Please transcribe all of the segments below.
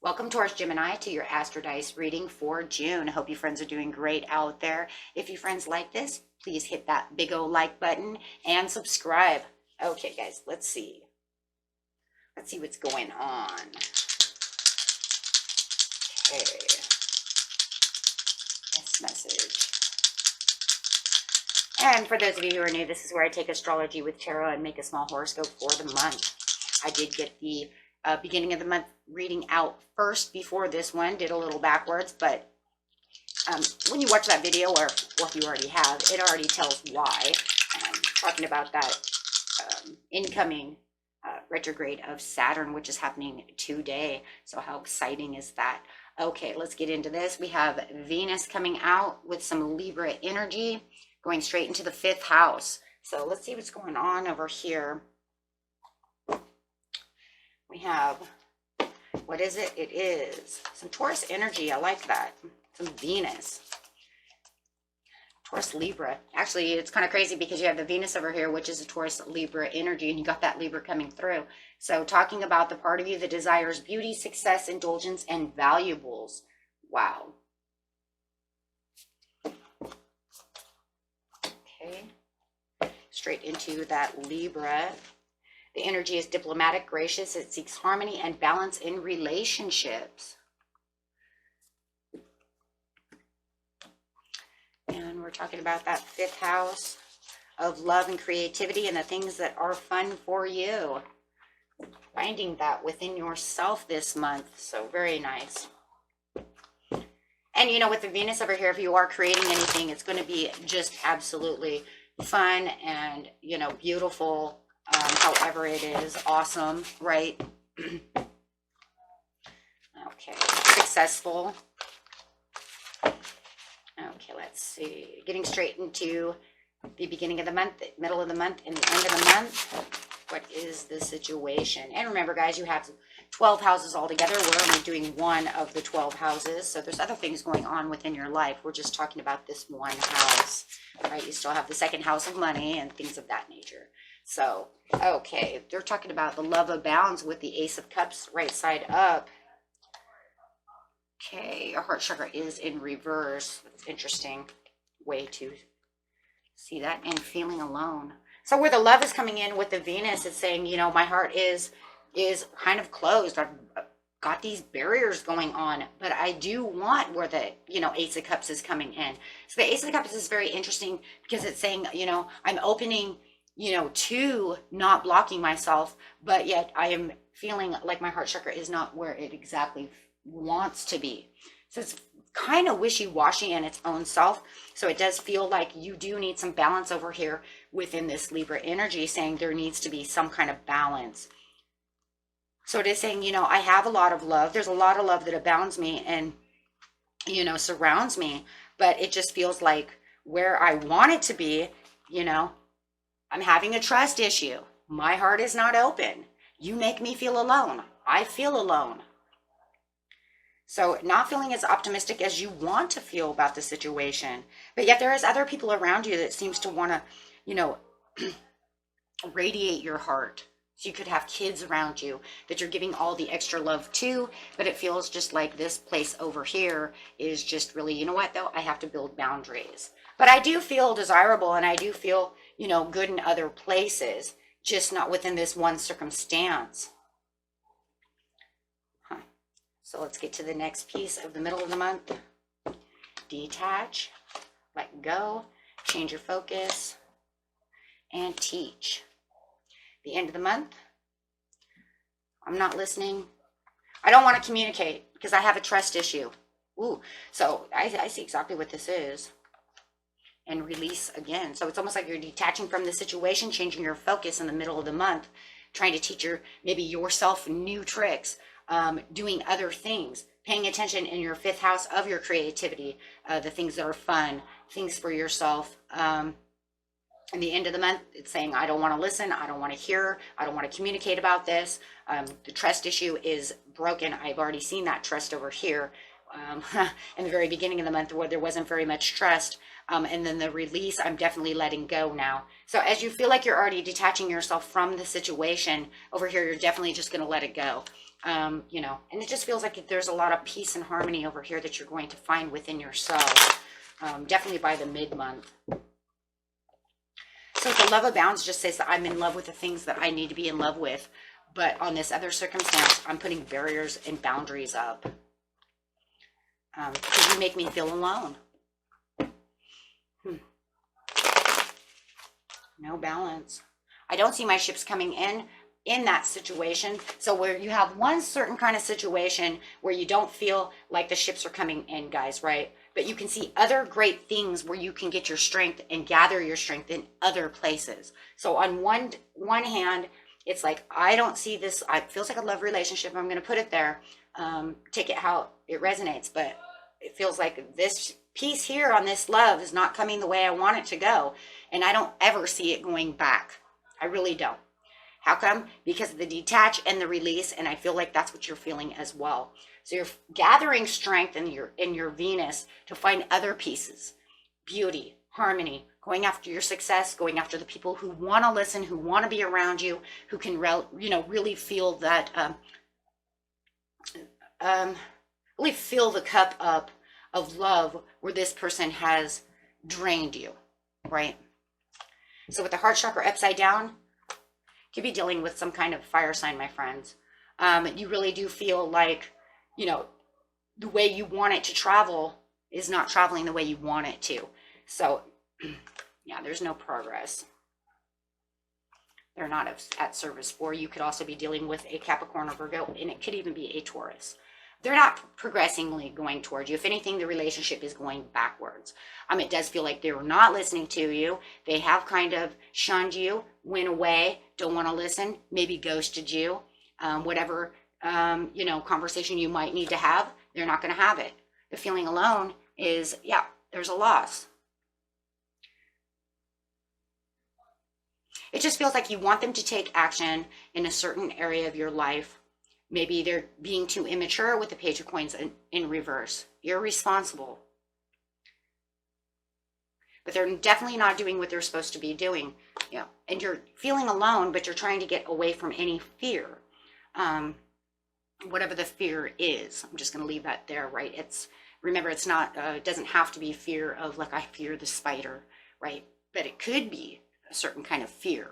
Welcome, Taurus Gemini, to your Astrodice reading for June. I hope you friends are doing great out there. If you friends like this, please hit that big old like button and subscribe. Okay, guys, let's see. Let's see what's going on. Okay. This message. And for those of you who are new, this is where I take astrology with tarot and make a small horoscope for the month. I did get the beginning of the month reading out first before this one, did a little backwards, but when you watch that video, or if you already have, it already tells why. Talking about that incoming retrograde of Saturn, which is happening today. So how exciting is that? Okay, let's get into this. We have Venus coming out with some Libra energy, going straight into the 5th house. So let's see what's going on over here. We have, what is it? It is some Taurus energy. I like that. Some Venus. Taurus Libra. Actually, it's kind of crazy because you have the Venus over here, which is a Taurus Libra energy, and you got that Libra coming through. So talking about the part of you that desires beauty, success, indulgence, and valuables. Wow. Okay. Straight into that Libra. The energy is diplomatic, gracious. It seeks harmony and balance in relationships. And we're talking about that 5th house of love and creativity and the things that are fun for you. Finding that within yourself this month. So very nice. And you know, with the Venus over here, if you are creating anything, it's going to be just absolutely fun and, you know, beautiful. However it is, awesome, right? Okay, successful. Okay, let's see. Getting straight into the beginning of the month, the middle of the month, and the end of the month. What is the situation? And remember, guys, you have 12 houses altogether. We're only doing one of the 12 houses. So there's other things going on within your life. We're just talking about this one house, right? You still have the 2nd house of money and things of that nature. So, okay, they're talking about the love abounds with the Ace of Cups right side up. Okay, your heart chakra is in reverse. It's interesting way to see that. And feeling alone. So where the love is coming in with the Venus, it's saying, you know, my heart is kind of closed. I've got these barriers going on, but I do want where the, you know, Ace of Cups is coming in. So the Ace of Cups is very interesting because it's saying, you know, I'm opening, you know, to not blocking myself, but yet I am feeling like my heart chakra is not where it exactly wants to be. So it's kind of wishy-washy in its own self. So it does feel like you do need some balance over here within this Libra energy, saying there needs to be some kind of balance. So it is saying, you know, I have a lot of love. There's a lot of love that abounds me and, you know, surrounds me, but it just feels like where I want it to be, you know, I'm having a trust issue. My heart is not open. You make me feel alone. I feel alone. So not feeling as optimistic as you want to feel about the situation. But yet there is other people around you that seems to want to, you know, radiate your heart. So you could have kids around you that you're giving all the extra love to, but it feels just like this place over here is just really, you know what, though, I have to build boundaries. But I do feel desirable and I do feel, you know, good in other places, just not within this one circumstance. So let's get to the next piece of the middle of the month. Detach, let go, change your focus, and teach. The end of the month, I'm not listening. I don't want to communicate because I have a trust issue. Ooh, so I see exactly what this is. And release again. So it's almost like you're detaching from the situation, changing your focus in the middle of the month, trying to teach maybe yourself new tricks, doing other things, paying attention in your 5th house of your creativity, the things that are fun, things for yourself. In the end of the month, it's saying, I don't want to listen, I don't want to hear, I don't want to communicate about this. The trust issue is broken. I've already seen that trust over here in the very beginning of the month where there wasn't very much trust. And then the release, I'm definitely letting go now. So as you feel like you're already detaching yourself from the situation over here, you're definitely just going to let it go. You know, and it just feels like there's a lot of peace and harmony over here that you're going to find within yourself, definitely by the mid-month. So the love abounds just says that I'm in love with the things that I need to be in love with. But on this other circumstance, I'm putting barriers and boundaries up. Because you make me feel alone. No balance. I don't see my ships coming in that situation. So where you have one certain kind of situation where you don't feel like the ships are coming in, guys, right? But you can see other great things where you can get your strength and gather your strength in other places. So on one hand, it's like, I don't see this, it feels like a love relationship. I'm going to put it there. Take it how it resonates. But it feels like this piece here on this love is not coming the way I want it to go. And I don't ever see it going back. I really don't. How come? Because of the detach and the release. And I feel like that's what you're feeling as well. So you're gathering strength in your Venus to find other pieces, beauty, harmony, going after your success, going after the people who want to listen, who want to be around you, who can, really feel that, really fill the cup up of love where this person has drained you, right? So with the heart chakra upside down, you could be dealing with some kind of fire sign, my friends. You really do feel like, the way you want it to travel is not traveling the way you want it to. So, yeah, there's no progress. They're not at service for. You could also be dealing with a Capricorn or Virgo, and it could even be a Taurus. They're not progressingly going towards you. If anything, the relationship is going backwards. It does feel like they're not listening to you. They have kind of shunned you, went away, don't want to listen, maybe ghosted you, whatever conversation you might need to have, they're not going to have it. The feeling alone is, yeah, there's a loss. It just feels like you want them to take action in a certain area of your life. Maybe they're being too immature with the Page of Coins in reverse. Irresponsible. But they're definitely not doing what they're supposed to be doing. Yeah. And you're feeling alone, but you're trying to get away from any fear. Whatever the fear is. I'm just going to leave that there, right? Remember, it's not, it doesn't have to be fear of like, I fear the spider, right? But it could be a certain kind of fear.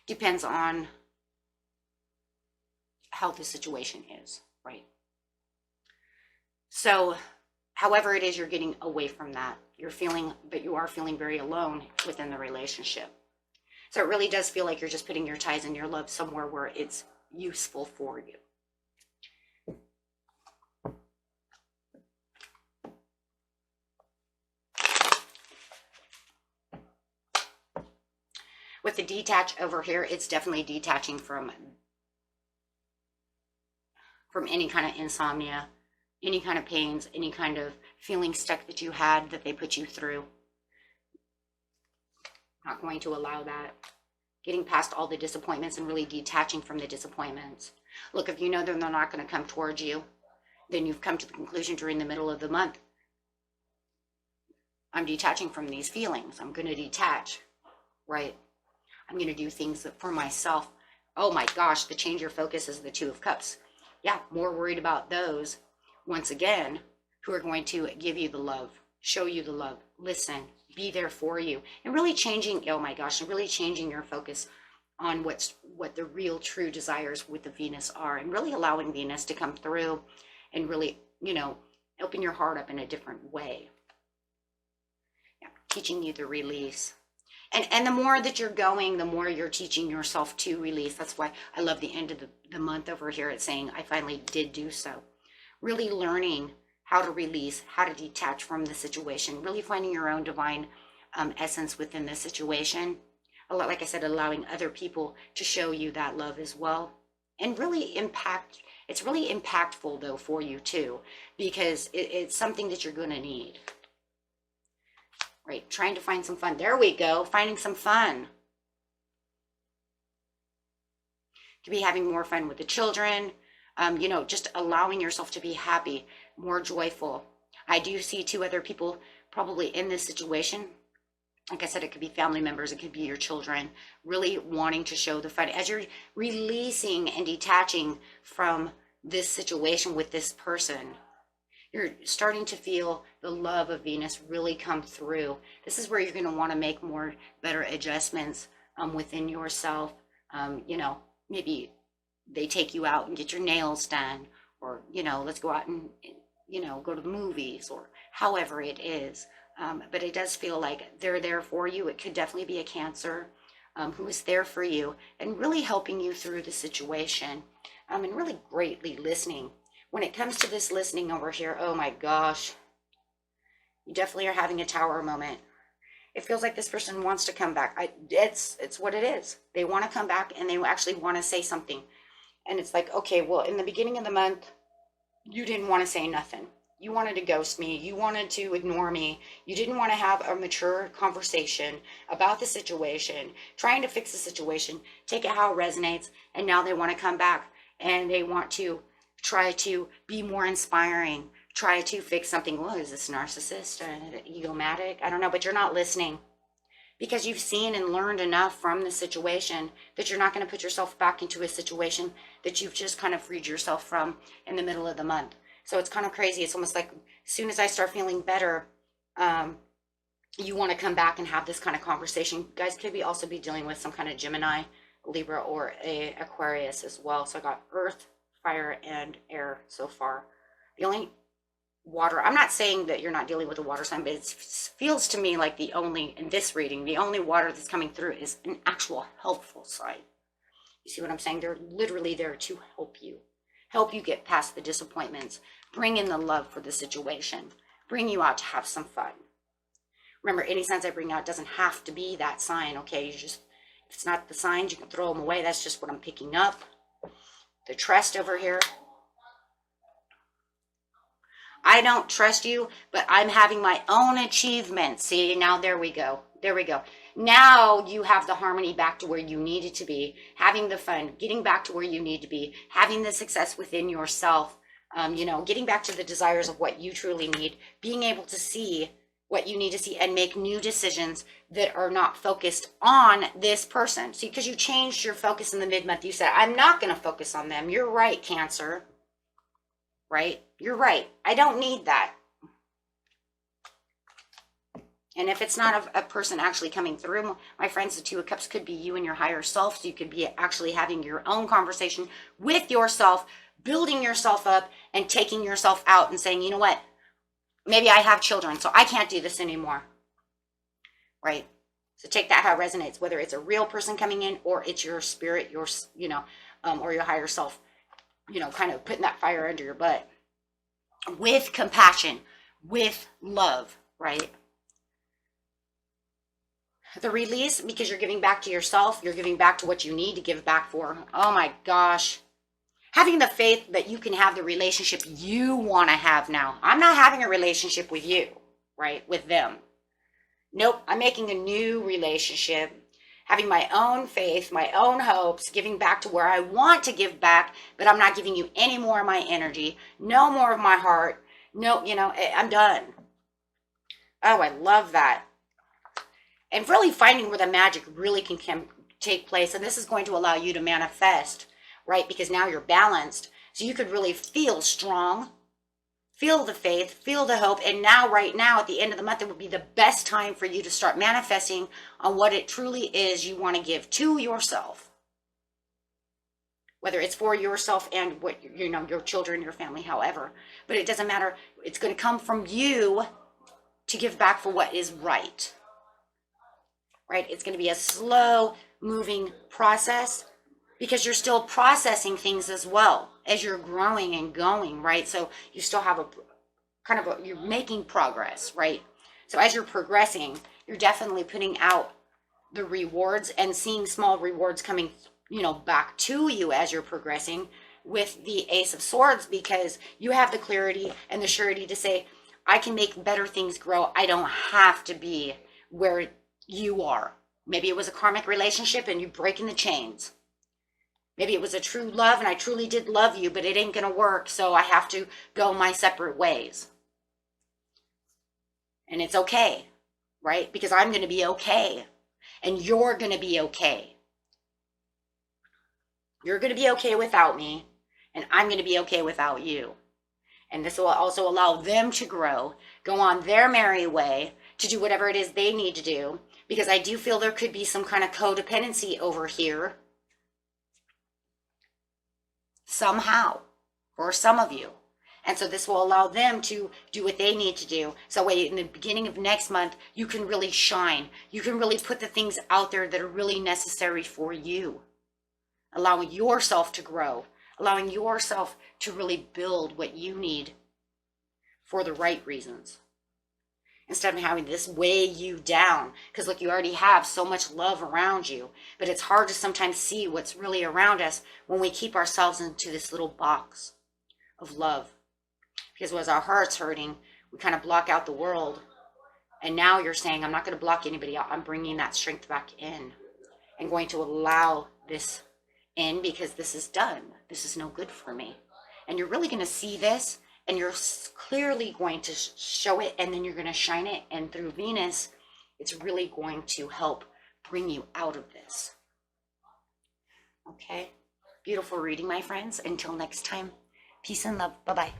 Depends on how the situation is, right? So, however it is, you're getting away from that. But you are feeling very alone within the relationship. So it really does feel like you're just putting your ties and your love somewhere where it's useful for you. With the detach over here, it's definitely detaching from any kind of insomnia, any kind of pains, any kind of feeling stuck that you had that they put you through. Not going to allow that. Getting past all the disappointments and really detaching from the disappointments. Look, if you know that they're not going to come towards you, then you've come to the conclusion during the middle of the month. I'm detaching from these feelings. I'm going to detach, right? I'm going to do things for myself. Oh my gosh, the change your focus is the Two of Cups. Yeah, more worried about those, once again, who are going to give you the love, show you the love, listen, be there for you, and really changing, oh my gosh, and really changing your focus on what the real true desires with the Venus are, and really allowing Venus to come through and really, open your heart up in a different way. Yeah, teaching you the release. And the more that you're going, the more you're teaching yourself to release. That's why I love the end of the month over here. It's saying, I finally did do so. Really learning how to release, how to detach from the situation, really finding your own divine essence within the situation, like I said, allowing other people to show you that love as well. And really it's really impactful though for you too, because it's something that you're going to need. Right, trying to find some fun. There we go, finding some fun. To be having more fun with the children, you know, just allowing yourself to be happy, more joyful. I do see 2 other people probably in this situation. Like I said, it could be family members, it could be your children, really wanting to show the fun. As you're releasing and detaching from this situation with this person, you're starting to feel the love of Venus really come through. This is where you're going to want to make better adjustments within yourself. You know, maybe they take you out and get your nails done, or, you know, let's go out and, you know, go to the movies, or however it is. But it does feel like they're there for you. It could definitely be a Cancer who is there for you and really helping you through the situation, and really greatly listening. When it comes to this listening over here, oh my gosh, you definitely are having a Tower moment. It feels like this person wants to come back. It's what it is. They want to come back and they actually want to say something. And it's like, okay, well, in the beginning of the month, you didn't want to say nothing. You wanted to ghost me. You wanted to ignore me. You didn't want to have a mature conversation about the situation, trying to fix the situation, take it how it resonates. And now they want to come back and they want to try to be more inspiring, try to fix something. Well, is this narcissist, egomatic? I don't know, but you're not listening because you've seen and learned enough from the situation that you're not going to put yourself back into a situation that you've just kind of freed yourself from in the middle of the month. So it's kind of crazy. It's almost like as soon as I start feeling better, you want to come back and have this kind of conversation. You guys could also be dealing with some kind of Gemini, Libra, or a Aquarius as well. So I got Earth, Fire, and Air so far. The only water, I'm not saying that you're not dealing with a water sign, but it feels to me like in this reading, the only water that's coming through is an actual helpful sign. You see what I'm saying? They're literally there to help you get past the disappointments, bring in the love for the situation, bring you out to have some fun. Remember, any signs I bring out doesn't have to be that sign, okay? If it's not the signs, you can throw them away. That's just what I'm picking up. The trust over here. I don't trust you, but I'm having my own achievements. See, now there we go. There we go. Now you have the harmony back to where you needed to be, having the fun, getting back to where you need to be, having the success within yourself, you know, getting back to the desires of what you truly need, being able to see what you need to see and make new decisions that are not focused on this person. See, because you changed your focus in the mid-month. You said, I'm not going to focus on them. You're right, Cancer. Right? You're right. I don't need that. And if it's not a person actually coming through, my friends, the 2 of Cups could be you and your higher self. So you could be actually having your own conversation with yourself, building yourself up and taking yourself out and saying, you know what? Maybe I have children, so I can't do this anymore. Right? So take that how it resonates, whether it's a real person coming in or it's your spirit, your, you know, or your higher self, you know, kind of putting that fire under your butt with compassion, with love, right? The release, because you're giving back to yourself, you're giving back to what you need to give back for. Oh my gosh. Having the faith that you can have the relationship you want to have now. I'm not having a relationship with you, right? With them. Nope, I'm making a new relationship, having my own faith, my own hopes, giving back to where I want to give back, but I'm not giving you any more of my energy, no more of my heart. No, you know, I'm done. Oh, I love that. And really finding where the magic really can take place. And this is going to allow you to manifest, right? Because now you're balanced. So you could really feel strong, feel the faith, feel the hope. And now, right now, at the end of the month, it would be the best time for you to start manifesting on what it truly is you want to give to yourself. Whether it's for yourself and what, you know, your children, your family, however. But it doesn't matter. It's going to come from you to give back for what is right. Right? It's going to be a slow moving process because you're still processing things as well as you're growing and going, right? So you still have you're making progress, right? So as you're progressing, you're definitely putting out the rewards and seeing small rewards coming, back to you as you're progressing with the Ace of Swords, because you have the clarity and the surety to say, I can make better things grow. I don't have to be where you are. Maybe it was a karmic relationship and you're breaking the chains. Maybe it was a true love and I truly did love you, but it ain't going to work, so I have to go my separate ways. And it's okay, right? Because I'm going to be okay. And you're going to be okay. You're going to be okay without me, and I'm going to be okay without you. And this will also allow them to grow, go on their merry way, to do whatever it is they need to do, because I do feel there could be some kind of codependency over here somehow, for some of you. And so this will allow them to do what they need to do. So in the beginning of next month, you can really shine. You can really put the things out there that are really necessary for you. Allowing yourself to grow. Allowing yourself to really build what you need for the right reasons. Instead of having this weigh you down. Because look, you already have so much love around you. But it's hard to sometimes see what's really around us when we keep ourselves into this little box of love. Because as our heart's hurting, we kind of block out the world. And now you're saying, I'm not going to block anybody out. I'm bringing that strength back in. And going to allow this in, because this is done. This is no good for me. And you're really going to see this. And you're clearly going to show it. And then you're going to shine it. And through Venus, it's really going to help bring you out of this. Okay? Beautiful reading, my friends. Until next time, peace and love. Bye-bye.